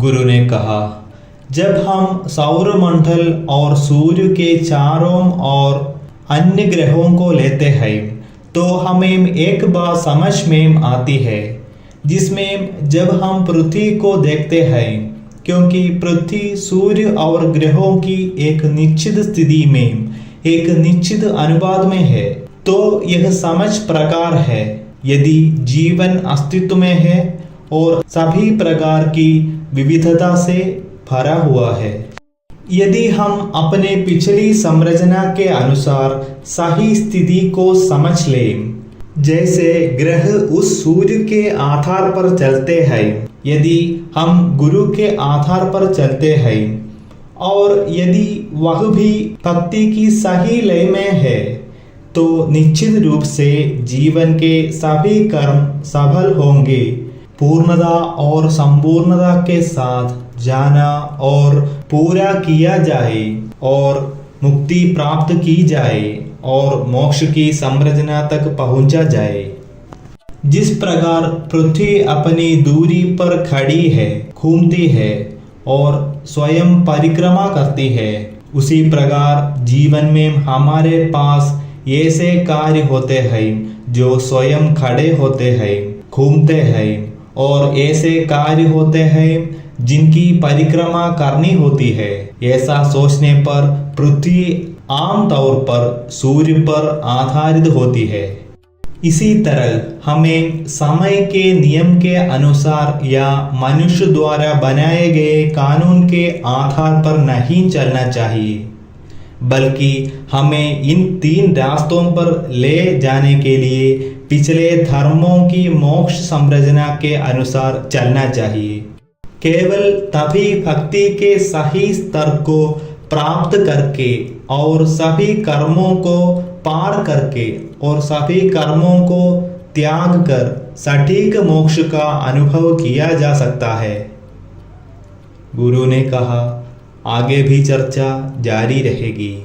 गुरु ने कहा, जब हम सौरमंडल और सूर्य के चारों ओर अन्य ग्रहों को लेते हैं तो हमें एक बात समझ में आती है, जिसमें जब हम पृथ्वी को देखते हैं, क्योंकि पृथ्वी सूर्य और ग्रहों की एक निश्चित स्थिति में एक निश्चित अनुपात में है, तो यह समझ प्रकार है यदि जीवन अस्तित्व में है और सभी प्रकार की विविधता से भरा हुआ है। यदि हम अपने पिछली संरचना के अनुसार सही स्थिति को समझ लें, जैसे ग्रह उस सूर्य के आधार पर चलते हैं, यदि हम गुरु के आधार पर चलते हैं और यदि वह भी भक्ति की सही लय में है, तो निश्चित रूप से जीवन के सभी कर्म सफल होंगे। पूर्णता और संपूर्णता के साथ जाना और पूरा किया जाए और मुक्ति प्राप्त की जाए और मोक्ष की संरचना तक पहुंचा जाए। जिस प्रकार पृथ्वी अपनी दूरी पर खड़ी है, घूमती है और स्वयं परिक्रमा करती है, उसी प्रकार जीवन में हमारे पास ऐसे कार्य होते हैं जो स्वयं खड़े होते हैं, घूमते हैं, और ऐसे कार्य होते हैं जिनकी परिक्रमा करनी होती है। ऐसा सोचने पर पृथ्वी आमतौर पर सूर्य पर आधारित होती है। इसी तरह हमें समय के नियम के अनुसार या मनुष्य द्वारा बनाए गए कानून के आधार पर नहीं चलना चाहिए, बल्कि हमें इन तीन रास्तों पर ले जाने के लिए पिछले धर्मों की मोक्ष संरचना के अनुसार चलना चाहिए। केवल तभी भक्ति के सही स्तर को प्राप्त करके और सभी कर्मों को पार करके और सभी कर्मों को त्याग कर सटीक मोक्ष का अनुभव किया जा सकता है। गुरु ने कहा, आगे भी चर्चा जारी रहेगी।